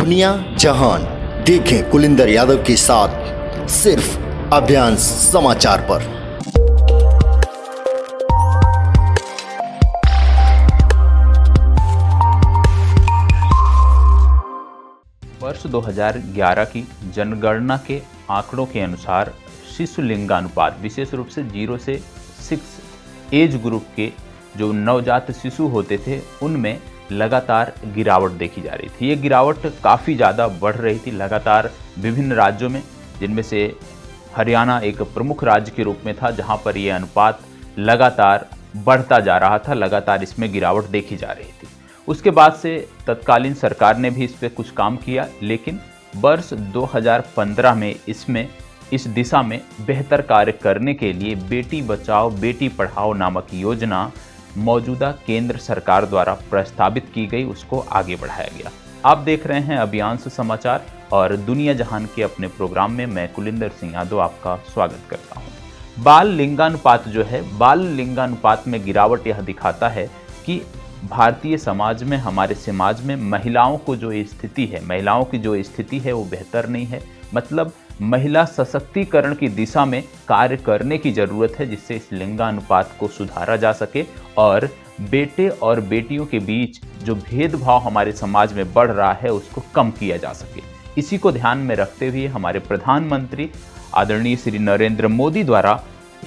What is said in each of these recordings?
दुनिया जहान देखें कुलिंदर यादव के साथ सिर्फ अभियान समाचार पर। वर्ष 2011 की जनगणना के आंकड़ों के अनुसार शिशु लिंगानुपात विशेष रूप से 0 से 6 एज ग्रुप के जो नवजात शिशु होते थे उनमें लगातार गिरावट देखी जा रही थी। ये गिरावट काफ़ी ज़्यादा बढ़ रही थी लगातार विभिन्न राज्यों में, जिनमें से हरियाणा एक प्रमुख राज्य के रूप में था जहां पर ये अनुपात लगातार बढ़ता जा रहा था, लगातार इसमें गिरावट देखी जा रही थी। उसके बाद से तत्कालीन सरकार ने भी इस पर कुछ काम किया, लेकिन वर्ष 2015 में इस दिशा में बेहतर कार्य करने के लिए बेटी बचाओ बेटी पढ़ाओ नामक योजना मौजूदा केंद्र सरकार द्वारा प्रस्तावित की गई, उसको आगे बढ़ाया गया। आप देख रहे हैं अभियान समाचार और दुनिया जहान के अपने प्रोग्राम में मैं कुलिंदर सिंह यादव आपका स्वागत करता हूं। बाल लिंगानुपात जो है, बाल लिंगानुपात में गिरावट यह दिखाता है कि भारतीय समाज में, हमारे समाज में महिलाओं को जो स्थिति है, महिलाओं की जो स्थिति है वो बेहतर नहीं है। मतलब महिला सशक्तिकरण की दिशा में कार्य करने की ज़रूरत है, जिससे इस लिंगानुपात को सुधारा जा सके और बेटे और बेटियों के बीच जो भेदभाव हमारे समाज में बढ़ रहा है उसको कम किया जा सके। इसी को ध्यान में रखते हुए हमारे प्रधानमंत्री आदरणीय श्री नरेंद्र मोदी द्वारा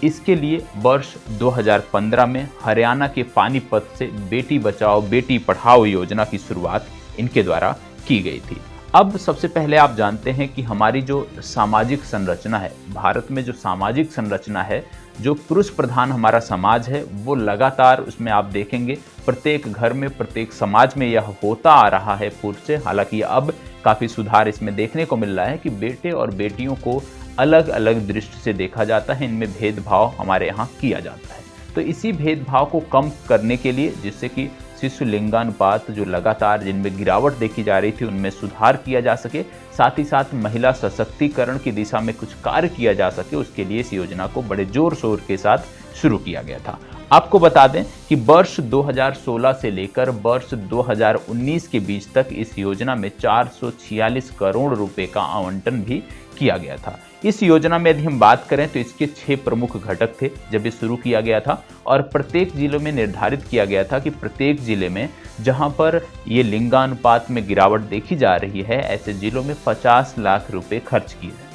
इसके लिए वर्ष 2015 में हरियाणा के पानीपत से बेटी बचाओ बेटी पढ़ाओ योजना की शुरुआत इनके द्वारा की गई थी। अब सबसे पहले आप जानते हैं कि हमारी जो सामाजिक संरचना है, भारत में जो सामाजिक संरचना है, जो पुरुष प्रधान हमारा समाज है, वो लगातार उसमें आप देखेंगे प्रत्येक घर में, प्रत्येक समाज में यह होता आ रहा है पूर्व से। हालांकि अब काफ़ी सुधार इसमें देखने को मिल रहा है कि बेटे और बेटियों को अलग अलग दृष्टि से देखा जाता है, इनमें भेदभाव हमारे यहाँ किया जाता है। तो इसी भेदभाव को कम करने के लिए, जिससे कि शिशु लिंगानुपात जो लगातार जिनमें गिरावट देखी जा रही थी उनमें सुधार किया जा सके, साथ ही साथ महिला सशक्तिकरण की दिशा में कुछ कार्य किया जा सके, उसके लिए इस योजना को बड़े जोर शोर के साथ शुरू किया गया था। आपको बता दें कि वर्ष 2016 से लेकर वर्ष 2019 के बीच तक इस योजना में 446 करोड़ रुपए का आवंटन भी किया गया था। इस योजना में यदि हम बात करें तो इसके 6 प्रमुख घटक थे जब ये शुरू किया गया था, और प्रत्येक जिलों में निर्धारित किया गया था कि प्रत्येक जिले में जहां पर ये लिंगानुपात में गिरावट देखी जा रही है, ऐसे जिलों में 50 लाख रुपए खर्च किए जाएंगे।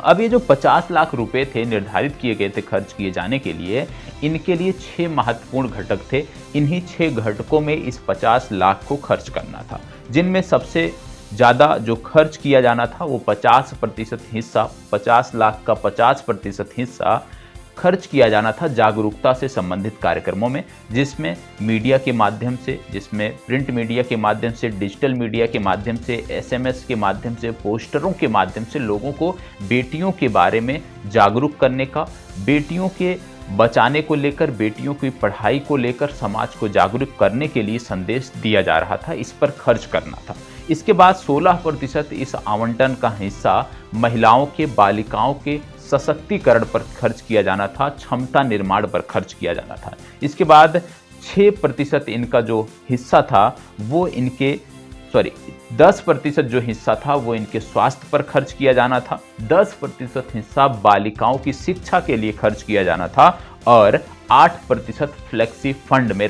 अब ये जो 50 लाख रुपए थे निर्धारित किए गए थे खर्च किए जाने के लिए, इनके लिए 6 महत्वपूर्ण घटक थे। इन्हीं 6 घटकों में इस 50 लाख को खर्च करना था, जिनमें सबसे ज़्यादा जो खर्च किया जाना था वो 50% हिस्सा, 50 लाख का 50% हिस्सा खर्च किया जाना था जागरूकता से संबंधित कार्यक्रमों में, जिसमें मीडिया के माध्यम से, जिसमें प्रिंट मीडिया के माध्यम से, डिजिटल मीडिया के माध्यम से, SMS के माध्यम से, पोस्टरों के माध्यम से लोगों को बेटियों के बारे में जागरूक करने का, बेटियों के बचाने को लेकर, बेटियों की पढ़ाई को लेकर समाज को जागरूक करने के लिए संदेश दिया जा रहा था, इस पर खर्च करना था। इसके बाद 16% इस आवंटन का हिस्सा महिलाओं के, बालिकाओं के सशक्तिकरण पर खर्च किया जाना था, क्षमता निर्माण पर खर्च किया जाना था। इसके बाद 6% इनका जो हिस्सा था वो 10% जो हिस्सा था वो इनके स्वास्थ्य पर खर्च किया जाना था, 10% हिस्सा बालिकाओं की शिक्षा के लिए खर्च किया जाना था और 8% फ्लेक्सी फंड में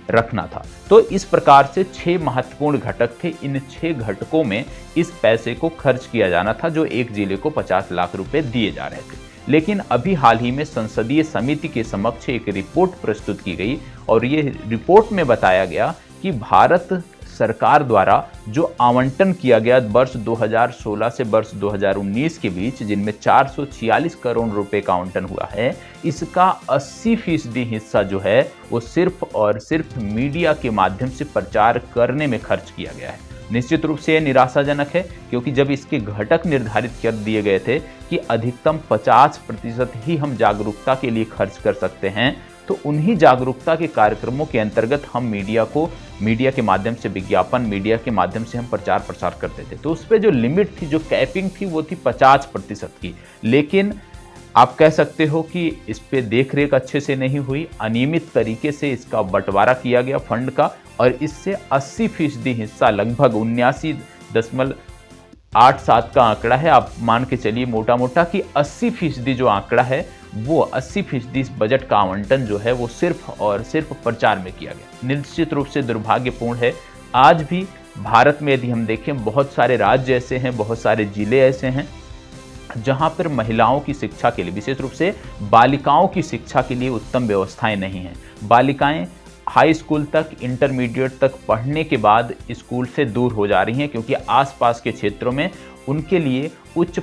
रखना था। तो इस प्रकार से 6 महत्वपूर्ण घटक थे। इन 6 घटकों में इस पैसे को खर्च किया जाना था, जो एक जिले को 50 लाख रुपए दिए जा रहे थे। लेकिन अभी हाल ही में संसदीय समिति के समक्ष एक रिपोर्ट प्रस्तुत की गई और ये रिपोर्ट में बताया गया कि भारत सरकार द्वारा जो आवंटन किया गया वर्ष 2016 से वर्ष 2019 के बीच, जिनमें 446 करोड़ रुपए का आवंटन हुआ है, इसका 80% हिस्सा जो है वो सिर्फ और सिर्फ मीडिया के माध्यम से प्रचार करने में खर्च किया गया है। निश्चित रूप से यह निराशाजनक है, क्योंकि जब इसके घटक निर्धारित कर दिए गए थे कि अधिकतम 50% ही हम जागरूकता के लिए खर्च कर सकते हैं, तो उन्हीं जागरूकता के कार्यक्रमों के अंतर्गत हम मीडिया के माध्यम से विज्ञापन, मीडिया के माध्यम से हम प्रचार प्रसार करते थे। तो उस पर जो लिमिट थी, जो कैपिंग थी, वो थी 50% की। लेकिन आप कह सकते हो कि इस पे देखरेख अच्छे से नहीं हुई, अनियमित तरीके से इसका बंटवारा किया गया फंड का, और इससे 80% हिस्सा, लगभग 79.87 का आंकड़ा है, आप मान के चलिए मोटा मोटा कि 80% जो आंकड़ा है वो 80% इस बजट का आवंटन जो है वो सिर्फ और सिर्फ प्रचार में किया गया। निश्चित रूप से दुर्भाग्यपूर्ण है। आज भी भारत में यदि हम देखें, बहुत सारे राज्य ऐसे हैं, बहुत सारे जिले ऐसे हैं जहां पर महिलाओं की शिक्षा के लिए, विशेष रूप से बालिकाओं की शिक्षा के लिए उत्तम व्यवस्थाएं नहीं हैं। बालिकाएं हाई स्कूल तक, इंटरमीडिएट तक पढ़ने के बाद स्कूल से दूर हो जा रही हैं, क्योंकि आसपास के क्षेत्रों में उनके लिए उच्च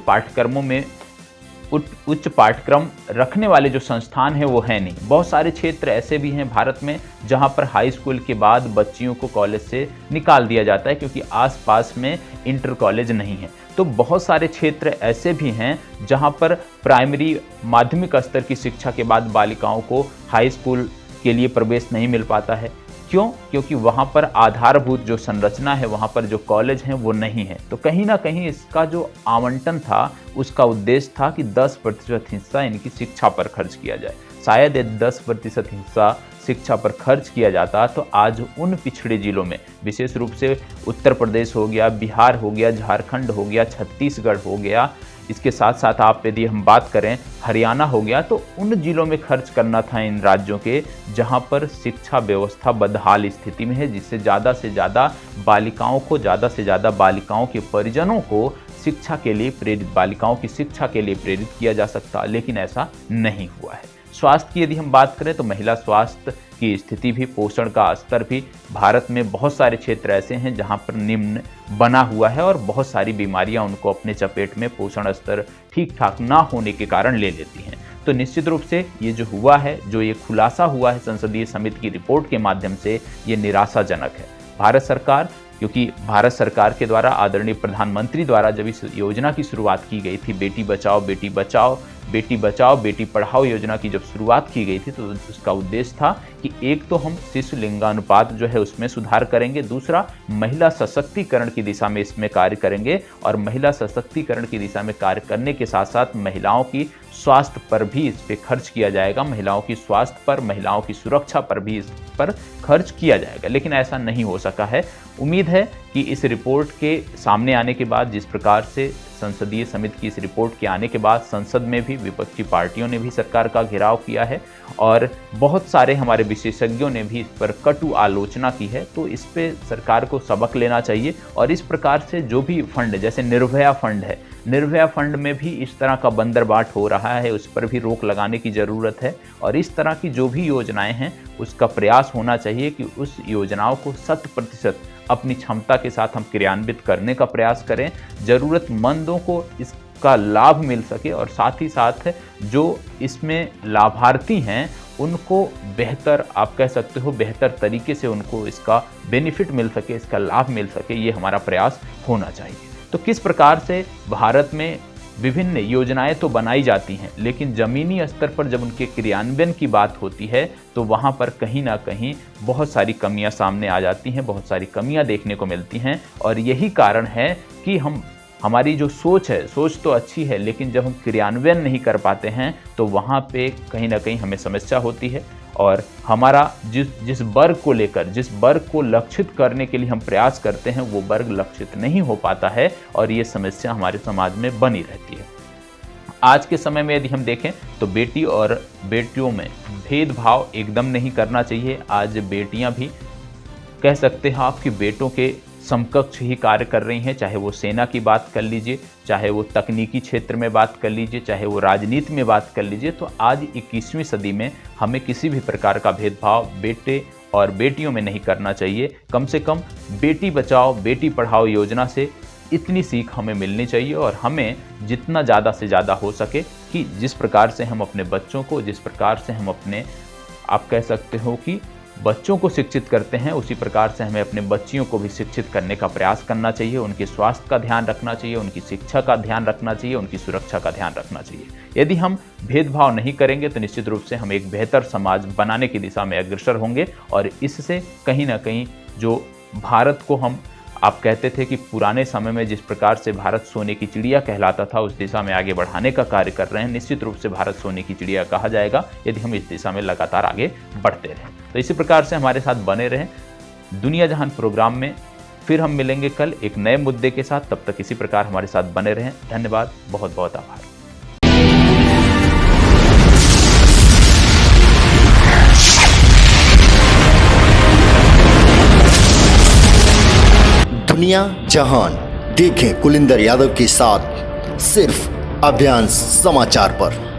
पाठ्यक्रम रखने वाले जो संस्थान हैं वो है नहीं। बहुत सारे क्षेत्र ऐसे भी हैं भारत में जहां पर हाई स्कूल के बाद बच्चियों को कॉलेज से निकाल दिया जाता है, क्योंकि आसपास में इंटर कॉलेज नहीं है। तो बहुत सारे क्षेत्र ऐसे भी हैं जहां पर प्राइमरी, माध्यमिक स्तर की शिक्षा के बाद बालिकाओं को हाई स्कूल के लिए प्रवेश नहीं मिल पाता है। क्यों? क्योंकि वहाँ पर आधारभूत जो संरचना है, वहाँ पर जो कॉलेज हैं वो नहीं है। तो कहीं ना कहीं इसका जो आवंटन था, उसका उद्देश्य था कि 10% हिस्सा इनकी शिक्षा पर खर्च किया जाए। शायद ये 10% हिस्सा शिक्षा पर खर्च किया जाता तो आज उन पिछड़े जिलों में, विशेष रूप से उत्तर प्रदेश हो गया, बिहार हो गया, झारखंड हो गया, छत्तीसगढ़ हो गया, इसके साथ साथ आप यदि हम बात करें हरियाणा हो गया, तो उन जिलों में खर्च करना था इन राज्यों के जहां पर शिक्षा व्यवस्था बदहाल स्थिति में है, जिससे ज़्यादा से ज़्यादा बालिकाओं को, ज़्यादा से ज़्यादा बालिकाओं के परिजनों को शिक्षा के लिए प्रेरित, बालिकाओं की शिक्षा के लिए प्रेरित किया जा सकता, लेकिन ऐसा नहीं हुआ है। स्वास्थ्य की यदि हम बात करें तो महिला स्वास्थ्य की स्थिति भी, पोषण का स्तर भी भारत में बहुत सारे क्षेत्र ऐसे हैं जहां पर निम्न बना हुआ है और बहुत सारी बीमारियां उनको अपने चपेट में पोषण स्तर ठीक ठाक ना होने के कारण ले लेती हैं। तो निश्चित रूप से ये जो हुआ है, जो ये खुलासा हुआ है संसदीय समिति की रिपोर्ट के माध्यम से, ये निराशाजनक है। भारत सरकार, क्योंकि भारत सरकार के द्वारा, आदरणीय प्रधानमंत्री द्वारा जब इस योजना की शुरुआत की गई थी, बेटी बचाओ बेटी पढ़ाओ योजना की जब शुरुआत की गई थी, तो उसका उद्देश्य था कि एक तो हम शिशु लिंगानुपात जो है उसमें सुधार करेंगे, दूसरा महिला सशक्तिकरण की दिशा में इसमें कार्य करेंगे, और महिला सशक्तिकरण की दिशा में कार्य करने के साथ साथ महिलाओं की स्वास्थ्य पर भी इस पे खर्च किया जाएगा, महिलाओं की स्वास्थ्य पर, महिलाओं की सुरक्षा पर भी इस पर खर्च किया जाएगा। लेकिन ऐसा नहीं हो सका है। उम्मीद है कि इस रिपोर्ट के सामने आने के बाद, जिस प्रकार से संसदीय समिति की इस रिपोर्ट के आने के बाद संसद में भी विपक्षी पार्टियों ने भी सरकार का घेराव किया है और बहुत सारे हमारे विशेषज्ञों ने भी इस पर कटु आलोचना की है, तो इस पे सरकार को सबक लेना चाहिए। और इस प्रकार से जो भी फंड, जैसे निर्भया फंड है, निर्भया फंड में भी इस तरह का बंदरबाट हो रहा है, उस पर भी रोक लगाने की ज़रूरत है। और इस तरह की जो भी योजनाएं हैं उसका प्रयास होना चाहिए कि उस योजनाओं को 100% अपनी क्षमता के साथ हम क्रियान्वित करने का प्रयास करें, ज़रूरतमंदों को इसका लाभ मिल सके और साथ ही साथ जो इसमें लाभार्थी हैं उनको बेहतर, आप कह सकते हो बेहतर तरीके से उनको इसका बेनिफिट मिल सके, इसका लाभ मिल सके, ये हमारा प्रयास होना चाहिए। तो किस प्रकार से भारत में विभिन्न योजनाएं तो बनाई जाती हैं, लेकिन ज़मीनी स्तर पर जब उनके क्रियान्वयन की बात होती है तो वहाँ पर कहीं ना कहीं बहुत सारी कमियां सामने आ जाती हैं, बहुत सारी कमियां देखने को मिलती हैं। और यही कारण है कि हमारी जो सोच है, सोच तो अच्छी है, लेकिन जब हम क्रियान्वयन नहीं कर पाते हैं तो वहाँ पे कहीं ना कहीं हमें समस्या होती है। और हमारा जिस वर्ग को लेकर, जिस वर्ग को लक्षित करने के लिए हम प्रयास करते हैं, वो वर्ग लक्षित नहीं हो पाता है और ये समस्या हमारे समाज में बनी रहती है। आज के समय में यदि हम देखें तो बेटी और बेटियों में भेदभाव एकदम नहीं करना चाहिए। आज बेटियां भी, कह सकते हैं आपकी बेटों के समकक्ष ही कार्य कर रही हैं, चाहे वो सेना की बात कर लीजिए, चाहे वो तकनीकी क्षेत्र में बात कर लीजिए, चाहे वो राजनीति में बात कर लीजिए। तो आज 21वीं सदी में हमें किसी भी प्रकार का भेदभाव बेटे और बेटियों में नहीं करना चाहिए। कम से कम बेटी बचाओ बेटी पढ़ाओ योजना से इतनी सीख हमें मिलनी चाहिए और हमें जितना ज़्यादा से ज़्यादा हो सके कि जिस प्रकार से हम अपने बच्चों को, जिस प्रकार से हम अपने, आप कह सकते हो कि बच्चों को शिक्षित करते हैं, उसी प्रकार से हमें अपने बच्चियों को भी शिक्षित करने का प्रयास करना चाहिए। उनके स्वास्थ्य का ध्यान रखना चाहिए, उनकी शिक्षा का ध्यान रखना चाहिए, उनकी सुरक्षा का ध्यान रखना चाहिए। यदि हम भेदभाव नहीं करेंगे तो निश्चित रूप से हम एक बेहतर समाज बनाने की दिशा में अग्रसर होंगे और इससे कहीं ना कहीं जो भारत को हम, आप कहते थे कि पुराने समय में जिस प्रकार से भारत सोने की चिड़िया कहलाता था, उस दिशा में आगे बढ़ाने का कार्य कर रहे हैं। निश्चित रूप से भारत सोने की चिड़िया कहा जाएगा यदि हम इस दिशा में लगातार आगे बढ़ते रहें। तो इसी प्रकार से हमारे साथ बने रहें। दुनिया जहान प्रोग्राम में फिर हम मिलेंगे कल एक नए मुद्दे के साथ। तब तक इसी प्रकार हमारे साथ बने रहें। धन्यवाद, बहुत बहुत आभार। दुनिया जहान देखें कुलिंदर यादव के साथ सिर्फ अभियान समाचार पर।